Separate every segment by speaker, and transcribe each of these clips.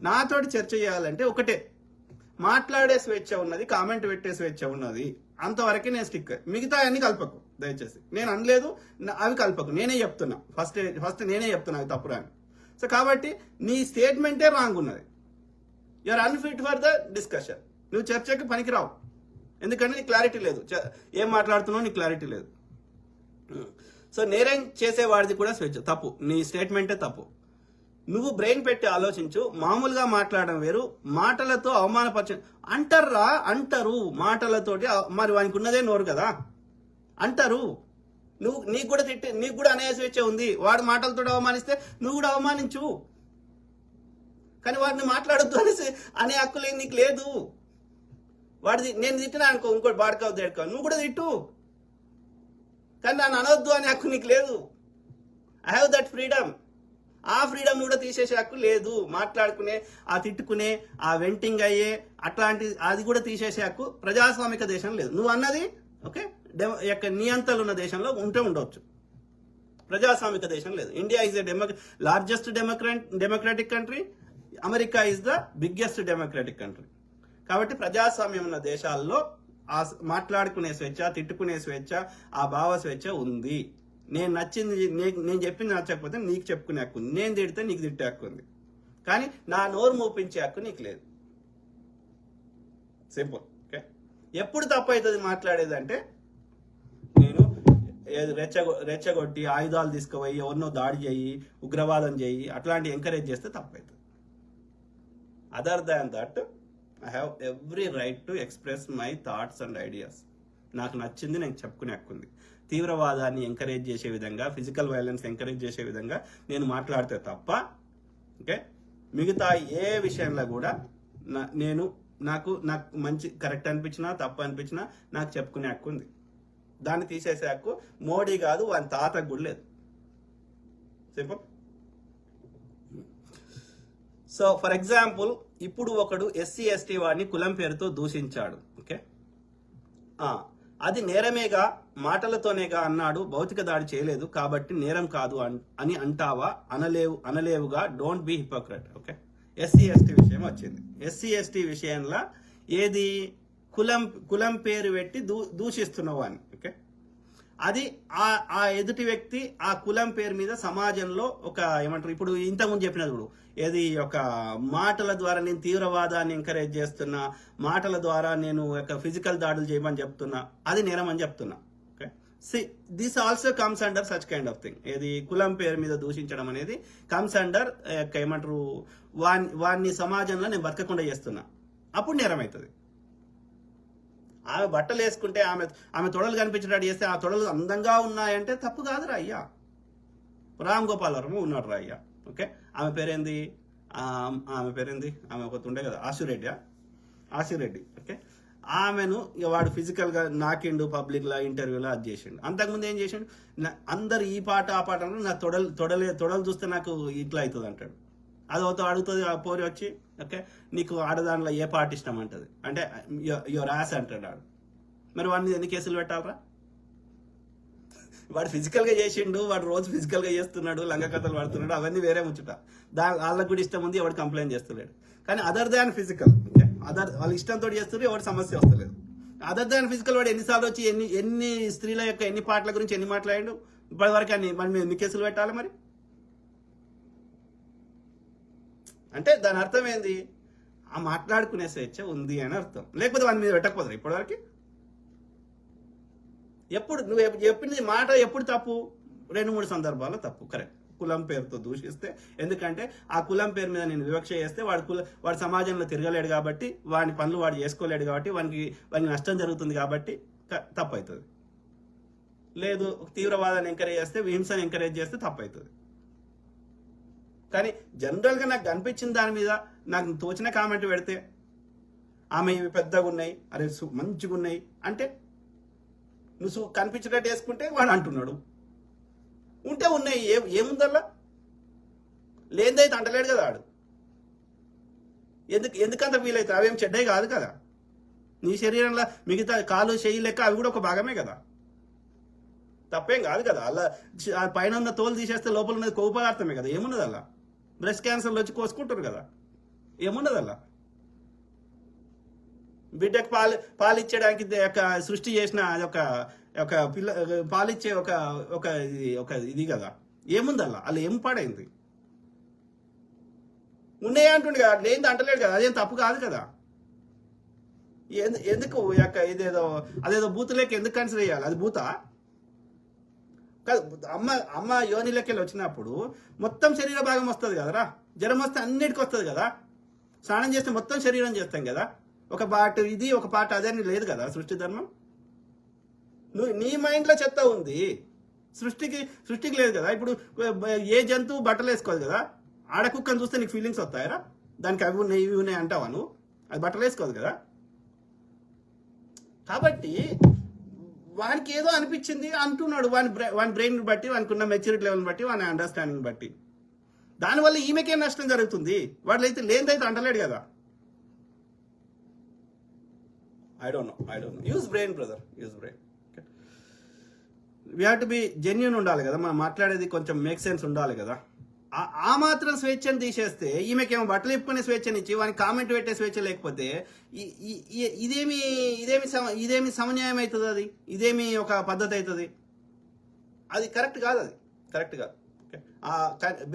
Speaker 1: నాతోటి చర్చ చేయాలంటే ఒకటే, మాట్లాడే స్వేచ్ఛ ఉన్నది, కామెంట్ పెట్టే స్వేచ్ఛ ఉన్నది, అంతవరకే నేను స్టిక్. మిగతా అన్ని కలపకు దయచేసి. నేను అనలేదు, అవి కలపకు. నేనే చెప్తున్నా, ఫస్ట్ నేనే చెప్తున్నా అవి తప్పు రాని. సో కాబట్టి నీ స్టేట్మెంటే రాంగ్ ఉన్నది. You are unfit for the discussion. నువ్వు చర్చకి పనికిరావు, ఎందుకంటే నీకు క్లారిటీ లేదు. ఏం మాట్లాడుతున్నావు నీకు క్లారిటీ లేదు. సో నేరం చేసేవాడిది కూడా స్వేచ్ఛ. తప్పు, నీ స్టేట్మెంటే తప్పు. నువ్వు బ్రెయిన్ పెట్టి ఆలోచించు. మామూలుగా మాట్లాడడం వేరు, మాటలతో అవమానపరచ అంటారు మాటలతోటి. మరి వానికి ఉన్నదే నోరు కదా, అంటారు. నీకు కూడా అనే స్వేచ్ఛ ఉంది. వాడు మాటలతో అవమానిస్తే నువ్వు కూడా అవమానించు, కానీ వాడిని మాట్లాడొద్దు అనే హక్కు నీకు లేదు. వాడిది నేను తిట్టినా అనుకో, ఇంకోటి బాడుకావు దేడుకావు, నువ్వు కూడా తిట్టు, కానీ నన్ను అనొద్దు అనే హక్కు నీకు లేదు. I have that freedom. ఆ ఫ్రీడమ్ కూడా తీసేసే హక్కు లేదు. మాట్లాడుకునే, ఆ తిట్టుకునే, ఆ వెంటింగ్ అయ్యే అట్లాంటి అది కూడా తీసేసే హక్కు ప్రజాస్వామిక దేశం లేదు. నువ్వు అన్నది ఓకే, నియంత్రణలు ఉన్న దేశంలో ఉండవచ్చు, ప్రజాస్వామిక దేశం లేదు. India is largest democratic country, America is the biggest democratic country. కాబట్టి ప్రజాస్వామ్యం ఉన్న దేశాల్లో ఆ మాట్లాడుకునే స్వేచ్ఛ, తిట్టుకునే స్వేచ్ఛ, ఆ భావ స్వేచ్ఛ ఉంది. నేను నచ్చింది, నేను చెప్పింది నచ్చకపోతే నీకు చెప్పుకునే హక్కు ఉంది. నేను తిడితే నీకు తిట్టే హక్కు ఉంది, కానీ నా నోరు మూపించే హక్కు నీకు లేదు. సింపుల్. ఓకే, ఎప్పుడు తప్పు అవుతుంది మాట్లాడేదంటే, నేను రెచ్చగొట్టి ఆయుధాలు తీసుకుపోయి ఎవరినో దాడి చేయి, ఉగ్రవాదం చేయి, అట్లాంటి ఎంకరేజ్ చేస్తే తప్పు అవుతుంది. Other than that I have every right to express my thoughts and ideas. నాకు నచ్చింది నేను చెప్పుకునే హక్కు ఉంది. తీవ్రవాదాన్ని ఎంకరేజ్ చేసే విధంగా, ఫిజికల్ వైలెన్స్ ఎంకరేజ్ చేసే విధంగా నేను మాట్లాడితే తప్ప, ఓకే, మిగతా ఏ విషయంలో కూడా నాకు మంచి కరెక్ట్ అనిపించినా తప్పు అనిపించినా నాకు చెప్పుకునే హక్కు ఉంది. దాన్ని తీసేసే హక్కు మోడీ కాదు, వాని తాతకు కూడా లేదు. సింపుల్. సో ఫర్ ఎగ్జాంపుల్, ఇప్పుడు ఒకడు ఎస్సీ ఎస్టీ వాడిని కులం పేరుతో దూషించాడు. ఓకే, అది నేరమేగా, మాటలతోనేగా అన్నాడు, భౌతిక దాడి చేయలేదు కాబట్టి నేరం కాదు అని అంటావా? అనలేవుగా. Don't be hypocrite. Okay, SC ST విషయం వచ్చింది. ఎస్సీ ఎస్టీ విషయంలో ఏది కులం పేరు పెట్టి దూషిస్తున్నావు అని. ఓకే, అది ఆ ఎదుటి వ్యక్తి ఆ కులం పేరు మీద సమాజంలో ఒక ఏమంటారు, ఇప్పుడు ఇంతకుముందు చెప్పినది కూడా ఏది, ఒక మాటల ద్వారా నేను తీవ్రవాదాన్ని ఎంకరేజ్ చేస్తున్నా, మాటల ద్వారా నేను ఒక ఫిజికల్ దాడులు చేయమని చెప్తున్నా, అది నేరం అని చెప్తున్నా. Okay, this also comes under such kind of thing. ఏది, కులం పేరు మీద దూషించడం అనేది కమ్స్ అండర్ ఏమంటారు, వాడిని సమాజంలో నేను బతకకుండా చేస్తున్నా, అప్పుడు నేరం అవుతుంది. ఆమె బట్టలు వేసుకుంటే ఆమె తొడలు కనిపించేటట్టు చేస్తే ఆ తొడలు అందంగా ఉన్నాయంటే తప్పు కాదురా అయ్యా. రామ్ గోపాల్ వర్మ ఉన్నాడు రా అయ్యా. ఓకే, ఆమె పేరేంది, ఆమె ఒకటి ఉండే కదా, ఆశిరెడ్డి. ఓకే, ఆమెను వాడు ఫిజికల్గా నాకిండు, పబ్లిక్లో ఇంటర్వ్యూలో అది చేసిండు. అంతకుముందు ఏం చేసిండు, అందరు ఈ పాట ఆ పాట అంటే నా తొడలు చూస్తే నాకు ఇట్లా అవుతుంది అంటాడు. అది అడుగుతుంది ఆ పోరి వచ్చి, ఓకే, నీకు ఆడదానిలో ఏ పాట ఇష్టం అంటది అంటే యువర్ యాస్ అంటాడు ఆడు. మరి వాడిని ఎన్ని కేసులు పెట్టాలరా? వాడు ఫిజికల్గా చేసిండు, వాడు రోజు ఫిజికల్గా చేస్తున్నాడు, లంగ కథలు పడుతున్నాడు, అవన్నీ వేరే ముచ్చట. వాళ్ళకు కూడా ఇష్టం ఉంది, ఎవడు కంప్లైంట్ చేస్తలేడు. కానీ అదర్ దాన్ ఫిజికల్, ఓకే, వాళ్ళ ఇష్టంతో చేస్తున్నారు, ఎవరి సమస్య వస్తలేదు. అదర్ దాన్ ఫిజికల్ వాడు ఎన్నిసార్లు వచ్చి ఎన్ని స్త్రీల యొక్క ఎన్ని పాటల గురించి ఎన్ని మాట్లాడిండు ఇప్పటి వరకు అన్ని, మరి మేము ఎన్ని కేసులు పెట్టాలి మరి? అంటే దాని అర్థం ఏంది, ఆ మాట్లాడుకునే స్వేచ్ఛ ఉంది అని అర్థం. లేకపోతే వాని మీద పెట్టకపోతారు ఇప్పటివరకు. ఎప్పుడు నువ్వు చెప్పింది మాట ఎప్పుడు తప్పు? 2-3 సందర్భాల్లో తప్పు. కరెక్ట్, కులం పేరుతో దూషిస్తే, ఎందుకంటే ఆ కులం పేరు మీద నేను వివక్ష చేస్తే వాడు సమాజంలో తిరగలేడు కాబట్టి, వాడి పనులు వాడు చేసుకోలేడు కాబట్టి, వానికి నష్టం జరుగుతుంది కాబట్టి తప్పు అవుతుంది. లేదు, తీవ్రవాదాన్ని ఎంకరేజ్ చేస్తే, హింసను ఎంకరేజ్ చేస్తే తప్పు అవుతుంది. కానీ జనరల్గా నాకు కనిపించిన దాని మీద నాకు తోచిన కామెంట్ పెడితే, ఆమె ఇవి పెద్దగా ఉన్నాయి, అరే మంచిగా ఉన్నాయి అంటే, నువ్వు కనిపించేటట్టు వేసుకుంటే వాడు అంటున్నాడు, ఉంటే ఉన్నాయి, ఏముందల్లా? లేనిదైతే అంటలేడు కదా వాడు. ఎందుకంత వీలైతే అవేం చెడ్డవి కాదు కదా. నీ శరీరంలో మిగతా కాలు చెయ్యి లెక్క అవి కూడా ఒక భాగమే కదా, తప్పేం కాదు కదా. అలా పైన ఉన్న తోలు తీసేస్తే లోపల ఉన్నది కొవ్వు పదార్థమే కదా, ఏమున్నది అలా? బ్రెస్ట్ క్యాన్సర్లు వచ్చి కోసుకుంటారు కదా. ఏమున్నది అలా? బిడ్డకు పాలిచ్చడానికి ఒక సృష్టి చేసిన ఒక ఒక పిల్ల పాలిచ్చే ఒక ఒక ఇది కదా, ఏముంది అలా? అలా ఏం పాడైంది? ఉన్నాయా అంటుండే కదా, లేని అంటలేడు కదా, అదేం తప్పు కాదు కదా. ఎందుకు ఇదేదో అదేదో బూతులేక ఎందుకు కన్సిడర్ చేయాలి? అది బూతా కాదు. అమ్మ యోనిలోకి వెళ్ళి వచ్చినప్పుడు మొత్తం శరీర భాగం వస్తుంది కదరా. జ్వరం వస్తే అన్నిటికీ వస్తుంది కదా. స్నానం చేస్తే మొత్తం శరీరం చేస్తాం కదా. ఒక పాట ఇది ఒక పాట అదే అని లేదు కదా సృష్టి ధర్మం. నీ మైండ్లో చెత్త ఉంది, సృష్టికి లేదు కదా. ఇప్పుడు ఏ జంతువు బట్టలు వేసుకోదు కదా. ఆడకుక్కని చూస్తే నీకు ఫీలింగ్స్ వస్తాయరా? దానికి అవి ఉన్నాయి ఇవి ఉన్నాయి అంటావా నువ్వు? అది బట్టలు వేసుకోదు కదా. కాబట్టి వానికి ఏదో అనిపించింది అంటున్నాడు, వాని బ్రెయిన్ బట్టి, వానికి ఉన్న మెచ్యూరిటీ లెవెల్ బట్టి, వాని అండర్స్టాండింగ్ బట్టి. దానివల్ల ఈమెకేం నష్టం జరుగుతుంది? వాటిలైతే లేనిదైతే అంటలేడు కదా. I don't know. Use brain brother, use brain. We have to be genuine ఉండాలి కదా, మనం మాట్లాడేది కొంచెం మేక్ సెన్స్ ఉండాలి కదా. ఆ మాత్రం స్వేచ్ఛను తీసేస్తే ఈమెకేమో బట్టలు ఇప్పుకునే స్వేచ్ఛనిచ్చి వానికి కామెంట్ పెట్టే స్వేచ్ఛ లేకపోతే ఇదేమి సమన్యాయం అవుతుంది? అది ఇదేమి ఒక పద్ధతి అవుతుంది? అది కరెక్ట్ కాదు, అది కరెక్ట్ కాదు. ఓకే, ఆ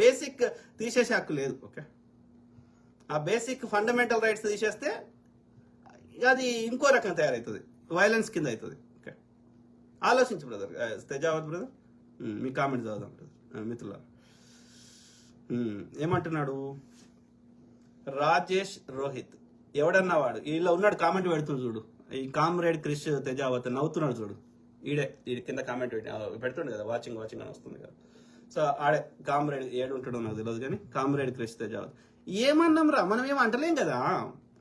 Speaker 1: బేసిక్ తీసేసే హక్కు లేదు. ఓకే, ఆ బేసిక్ ఫండమెంటల్ రైట్స్ తీసేస్తే అది ఇంకో రకం తయారవుతుంది, వైలెన్స్ కింద అవుతుంది. ఓకే, ఆలోచించు బ్రదర్. తెజావత్ బ్రదర్, మీ కామెంట్ చదువుదాం బ్రదర్. మిత్రుల ఏమంటున్నాడు రాజేష్ రోహిత్? ఎవడన్నా వాడు ఇలా ఉన్నాడు, కామెంట్ పెడుతున్నాడు చూడు. ఈ కామ్రేడ్ క్రిష్ తెజావత్ నవ్వుతున్నాడు చూడు. ఈడి కింద కామెంట్ పెడుతుండే కదా, వాచింగ్ అని వస్తుంది కదా. సో ఆడే కామ్రేడ్ ఏడు ఉంటాడో నాకు తెలియదు కానీ కామ్రేడ్ క్రిష్ తెజావత్. ఏమన్నాం రా, మనం ఏం అంటలేం కదా.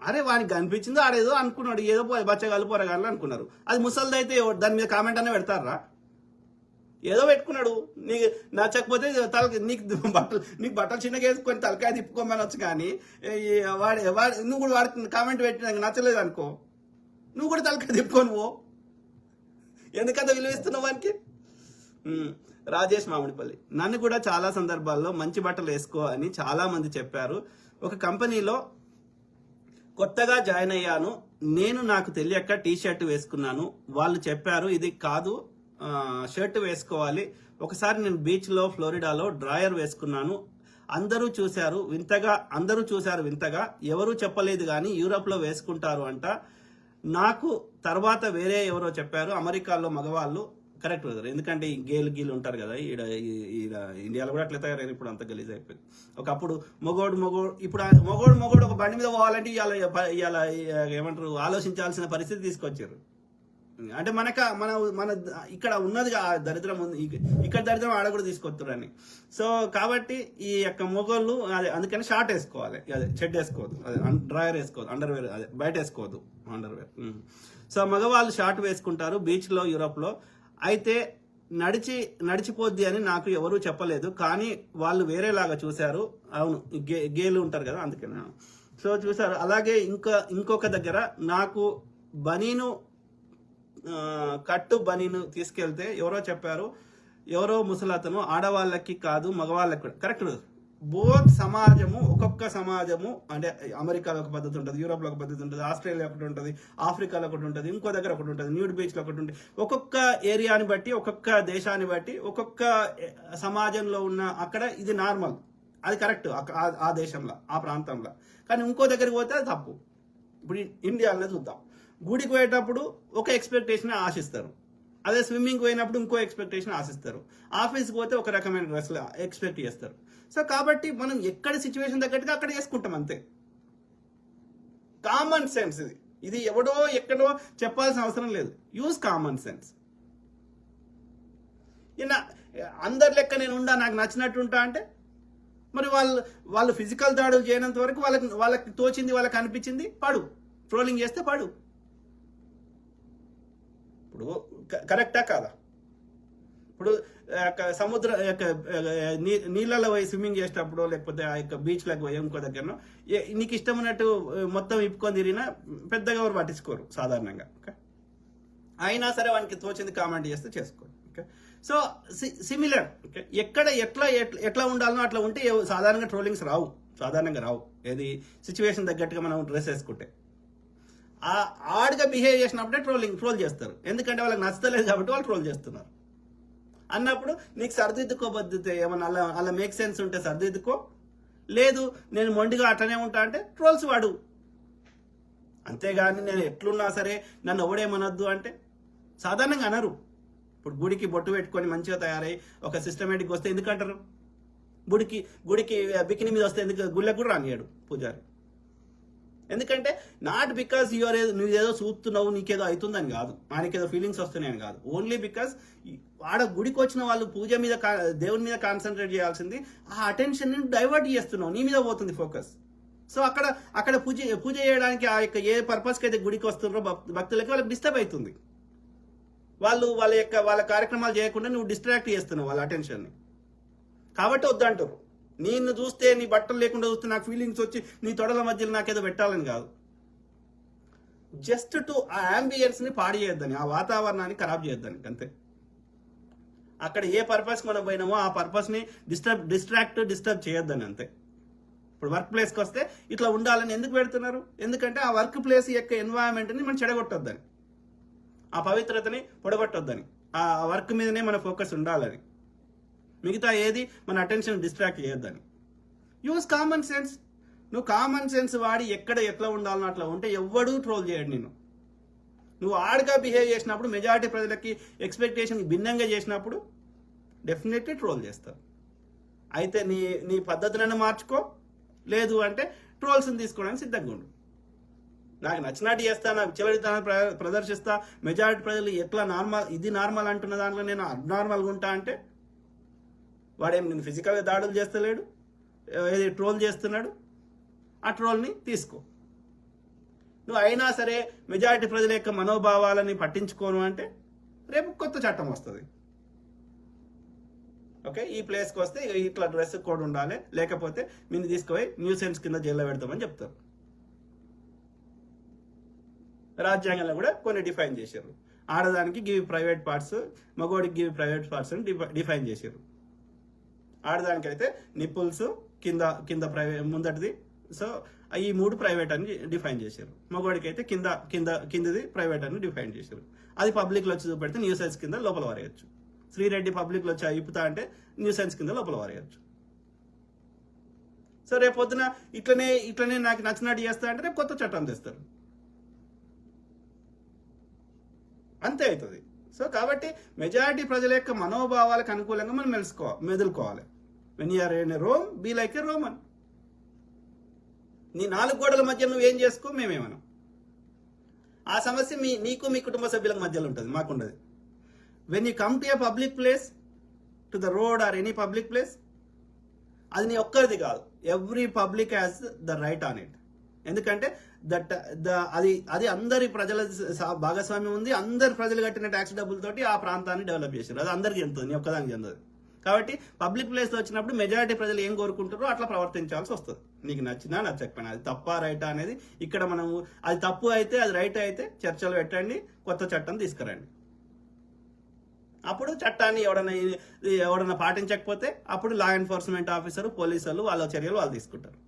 Speaker 1: అరే వానికి కనిపించిందో ఆడేదో అనుకున్నాడు, ఏదో బచ్చగాళ్ళు పోరగాళ్ళు అనుకున్నారు. అది ముసలిదైతే దాని మీద కామెంట్ అనే పెడతారా? ఏదో పెట్టుకున్నాడు, నీకు నచ్చకపోతే నీకు బట్టలు చిన్నగా వేసుకొని తలకాయ తిప్పుకోమని వచ్చు. కానీ నువ్వు కూడా వాడి కామెంట్ పెట్టి నాకు నచ్చలేదు అనుకో, నువ్వు కూడా తలకాయ తిప్పుకొని పో. ఎందుకంత విలువిస్తున్నావు వానికి? రాజేష్ మామిడిపల్లి, నన్ను కూడా చాలా సందర్భాల్లో మంచి బట్టలు వేసుకో అని చాలా మంది చెప్పారు. ఒక కంపెనీలో కొత్తగా జాయిన్ అయ్యాను నేను, నాకు తెలియక టీ షర్ట్ వేసుకున్నాను. వాళ్ళు చెప్పారు ఇది కాదు షర్ట్ వేసుకోవాలి. ఒకసారి నేను బీచ్లో ఫ్లోరిడాలో డ్రాయర్ వేసుకున్నాను. అందరూ చూశారు వింతగా. ఎవరూ చెప్పలేదు కానీ యూరోప్లో వేసుకుంటారు అంట. నాకు తర్వాత వేరే ఎవరో చెప్పారు, అమెరికాలో మగవాళ్ళు. కరెక్ట్ బ్రదర్, ఎందుకంటే ఈ గీలు ఉంటారు కదా, ఈడ ఇండియాలో కూడా అట్లా తయారైన ఇప్పుడు అంత గలీజ్ అయిపోయింది. ఒకప్పుడు మొగోడు ఇప్పుడు మొగోడు ఒక బండి మీద పోవాలంటే ఇవాళ ఏమంటారు ఆలోచించాల్సిన పరిస్థితి తీసుకొచ్చారు. అంటే మన ఇక్కడ ఉన్నది దరిద్రం ఉంది, ఇక్కడ దరిద్రం ఆడ కూడా తీసుకొస్తారని. సో కాబట్టి ఈ యొక్క మొగోళ్ళు అదే అందుకని షార్ట్ వేసుకోవాలి, అదే షర్ట్ వేసుకోవద్దు, అదే డ్రాయర్ వేసుకోవద్దు, అండర్వేర్ అదే బయట వేసుకోవద్దు అండర్వేర్. సో మగవాళ్ళు షార్ట్ వేసుకుంటారు బీచ్లో యూరోప్లో. అయితే నడిచిపోద్ది అని నాకు ఎవరూ చెప్పలేదు, కానీ వాళ్ళు వేరేలాగా చూశారు. అవును, గేలు ఉంటారు కదా అందుకని. సో చూసారు. అలాగే ఇంకొక దగ్గర నాకు కట్టు బనీను తీసుకెళ్తే ఎవరో చెప్పారు, ఎవరో ముసలతను ఆడవాళ్ళకి కాదు మగవాళ్ళకి కూడా. కరెక్ట్. బోత్ సమాజము, ఒక్కొక్క సమాజము అంటే అమెరికాలో ఒక పద్ధతి ఉంటుంది, యూరోప్లో ఒక పద్ధతి ఉంటుంది, ఆస్ట్రేలియా ఒకటి ఉంటుంది, ఆఫ్రికాలో ఒకటి ఉంటుంది, ఇంకో దగ్గర ఒకటి ఉంటుంది, న్యూడ్ బీచ్లో ఒకటి ఉంటుంది. ఒక్కొక్క ఏరియాని బట్టి, ఒక్కొక్క దేశాన్ని బట్టి, ఒక్కొక్క సమాజంలో ఉన్న అక్కడ ఇది నార్మల్, అది కరెక్ట్ ఆ దేశంలో ఆ ప్రాంతంలో. కానీ ఇంకో దగ్గరికి పోతే అది తప్పు. ఇప్పుడు ఇండియాలో చూద్దాం, గుడికి పోయేటప్పుడు ఒక ఎక్స్పెక్టేషన్ ఆశిస్తారు, అదే స్విమ్మింగ్ పోయినప్పుడు ఇంకో ఎక్స్పెక్టేషన్ ఆశిస్తారు, ఆఫీస్కి పోతే ఒక రకమైన డ్రెస్లు ఎక్స్పెక్ట్ చేస్తారు. సో కాబట్టి మనం ఎక్కడ సిచ్యువేషన్ తగ్గట్టుగా అక్కడ చేసుకుంటాం అంతే. కామన్ సెన్స్ ఇది ఎవడో ఎక్కడో చెప్పాల్సిన అవసరం లేదు. Use common sense. అందరి లెక్క నేను ఉండా, నాకు నచ్చినట్టు ఉంటా అంటే మరి వాళ్ళు ఫిజికల్ దాడులు చేయనంత వరకు వాళ్ళకి తోచింది, వాళ్ళకి అనిపించింది పడు, ట్రోలింగ్ చేస్తే పడు. ఇప్పుడు కరెక్టా కాదా? ఇప్పుడు సముద్ర నీళ్ళలో పోయి స్విమ్మింగ్ చేసేటప్పుడు, లేకపోతే ఆ యొక్క బీచ్లకు పోయి ఇంకో దగ్గరనో నీకు ఇష్టం ఉన్నట్టు మొత్తం ఇప్పుకొని తిరిగినా పెద్దగా ఎవరు పట్టించుకోరు సాధారణంగా. ఓకే, అయినా సరే వానికి తోచింది కామెంట్ చేస్తే చేసుకోరు. Okay, so similar. ఓకే, ఎక్కడ ఎట్లా ఉండాలనో అట్లా ఉంటే సాధారణంగా ట్రోలింగ్స్ రావు సాధారణంగా రావు. ఏది సిచ్యువేషన్ తగ్గట్టుగా మనం డ్రెస్ వేసుకుంటే ఆడ్గా బిహేవ్ చేసినప్పుడే ట్రోల్ చేస్తారు. ఎందుకంటే వాళ్ళకి నచ్చలేదు కాబట్టి వాళ్ళు ట్రోల్ చేస్తున్నారు. అన్నప్పుడు నీకు సర్దిద్దుకోబద్దితే ఏమన్నా అలా మేక్ సెన్స్ ఉంటే సర్దిద్దుకో, లేదు నేను మొండిగా అట్లనే ఉంటా అంటే ట్రోల్స్ వాడు. అంతేగాని నేను ఎట్లున్నా సరే నన్ను ఎవడేమనొద్దు అంటే సాధారణంగా అనరు. ఇప్పుడు గుడికి బొట్టు పెట్టుకొని మంచిగా తయారై ఒక సిస్టమేటిక్ వస్తే ఎందుకంటారు? గుడికి బికిని మీద వస్తే ఎందుకు గుళ్ళకు కూడా రానియాడు పూజారి. ఎందుకంటే నాట్ బికాస్ నువ్వేదో చూస్తున్నావు నీకేదో అవుతుందని కాదు, ఆయనకేదో ఫీలింగ్స్ వస్తున్నాయని కాదు. ఓన్లీ బికాస్ ఆడ గుడికి వచ్చిన వాళ్ళు పూజ మీద దేవుని మీద కాన్సన్ట్రేట్ చేయాల్సింది ఆ అటెన్షన్ డైవర్ట్ చేస్తున్నావు, నీ మీద పోతుంది ఫోకస్. సో అక్కడ పూజ చేయడానికి ఆ యొక్క ఏ పర్పస్కి అయితే గుడికి వస్తున్నారో భక్తులకి వాళ్ళకి డిస్టర్బ్ అవుతుంది. వాళ్ళ కార్యక్రమాలు చేయకుండా నువ్వు డిస్ట్రాక్ట్ చేస్తున్నావు వాళ్ళ అటెన్షన్ని. కాబట్టి వద్దంటారు. నిన్ను చూస్తే నీ బట్టలు లేకుండా చూస్తే నాకు ఫీలింగ్స్ వచ్చి నీ తొడల మధ్యలో నాకేదో పెట్టాలని కాదు, జస్ట్ టు ఆ అంబియన్స్ని పాడు చేయొద్దని, ఆ వాతావరణాన్ని ఖరాబ్ చేయొద్దని అంతే. అక్కడ ఏ పర్పస్ మనం పోయినామో ఆ పర్పస్ని డిస్టర్బ్ చేయొద్దని అంతే. ఇప్పుడు వర్క్ ప్లేస్కి వస్తే ఇట్లా ఉండాలని ఎందుకు పెడుతున్నారు? ఎందుకంటే ఆ వర్క్ ప్లేస్ యొక్క ఎన్వైరన్మెంట్ని మనం చెడగొట్టొద్దని, ఆ పవిత్రతని పొడగొట్టొద్దని, ఆ వర్క్ మీదనే మన ఫోకస్ ఉండాలని, మిగతా ఏది మన అటెన్షన్ డిస్ట్రాక్ట్ చేయొద్దని. Use common sense. నువ్వు కామన్ సెన్స్ వాడి ఎట్లా ఉండాలని అట్లా ఉంటే ఎవ్వడూ ట్రోల్ చేయడు నిన్ను. నువ్వు ఆడ్గా బిహేవ్ చేసినప్పుడు, మెజారిటీ ప్రజలకి ఎక్స్పెక్టేషన్ భిన్నంగా చేసినప్పుడు డెఫినెట్లీ ట్రోల్ చేస్తారు. అయితే నీ పద్ధతులను మార్చుకో, లేదు అంటే ట్రోల్స్ని తీసుకోవడానికి సిద్ధంగా ఉండు. నాకు నచ్చినట్టు చేస్తా, నాకు చివరితనం ప్రదర్శిస్తా, మెజారిటీ ప్రజలు ఎట్లా ఇది నార్మల్ అంటున్న దాంట్లో నేను అబ్నార్మల్గా ఉంటా అంటే వాడేం నేను ఫిజికల్గా దాడులు చేస్తలేడు, ఏది ట్రోల్ చేస్తున్నాడు. ఆ ట్రోల్ని తీసుకో. నువ్వు అయినా సరే మెజారిటీ ప్రజల యొక్క మనోభావాలని పట్టించుకోను అంటే రేపు కొత్త చట్టం వస్తుంది. ఓకే, ఈ ప్లేస్కి వస్తే ఇట్లా డ్రెస్ కోడ్ ఉండాలి, లేకపోతే మీరు తీసుకుపోయి న్యూసెన్స్ కింద జైల్లో పెడతామని చెప్తారు. రాజ్యాంగంలో కూడా కొన్ని డిఫైన్ చేశారు. ఆడదానికి గివ్ ప్రైవేట్ పార్ట్స్, మగోడికి గివ్ ప్రైవేట్ పార్ట్స్ అని డిఫైన్ చేశారు. ఆడదానికి అయితే నిప్పుల్స్ కింద ప్రైవేట్ ముందటిది, సో ఈ 3 ప్రైవేట్ అని డిఫైన్ చేశారు. మగవాడికి అయితే కిందది ప్రైవేట్ అని డిఫైన్ చేశారు. అది పబ్లిక్లో వచ్చి చూపెడితే న్యూసెన్స్ కింద లోపల వారేయచ్చు. శ్రీరెడ్డి పబ్లిక్లో వచ్చి అయిపుతా అంటే న్యూసెన్స్ కింద లోపల వారేయచ్చు. సో రేపు పొద్దున ఇట్లనే నాకు నచ్చినట్టు చేస్తా అంటే రేపు కొత్త చట్టం తెస్తారు. అంతే అవుతుంది. సో కాబట్టి మెజారిటీ ప్రజల యొక్క మనోభావాలకు అనుకూలంగా మనం మెదులుకోవాలి. When you're in a Rome, be like a Roman. నీ 4 గోడల మధ్య నువ్వేం చేసుకో, మేమేమనం. ఆ సమస్య నీకు మీ కుటుంబ సభ్యుల మధ్యలో ఉంటుంది, మాకుండదు. When you come to a public place, to the road or any public place, అది నీ ఒక్కరిది కాదు. Every public has the right on it. ఎందుకంటే అది అందరి ప్రజల భాగస్వామ్యం ఉంది. అందరి ప్రజలు కట్టిన ట్యాక్స్ డబ్బులతోటి ఆ ప్రాంతాన్ని డెవలప్ చేశారు. అది అందరికి చెందుతుంది, నీ ఒక్కదానికి చెందదు. కాబట్టి పబ్లిక్ ప్లేస్లో వచ్చినప్పుడు మెజారిటీ ప్రజలు ఏం కోరుకుంటారో అట్లా ప్రవర్తించాల్సి వస్తుంది. నీకు నచ్చినా నచ్చకపోయినా, అది తప్పా రైటా అనేది ఇక్కడ మనము, అది తప్పు అయితే అది రైట్ అయితే చర్చలు పెట్టండి, కొత్త చట్టం తీసుకురండి. అప్పుడు చట్టాన్ని ఎవడన్నా పాటించకపోతే అప్పుడు లా ఎన్ఫోర్స్మెంట్ ఆఫీసర్, పోలీసులు వాళ్ళ చర్యలు వాళ్ళు తీసుకుంటారు.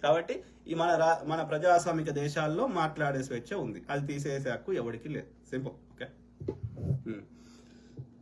Speaker 1: కాబట్టి ఈ మన ప్రజాస్వామిక దేశాల్లో మాట్లాడే స్వేచ్ఛ ఉంది, అది తీసేసే హక్కు ఎవరికి లేదు. సింపుల్. ఓకే.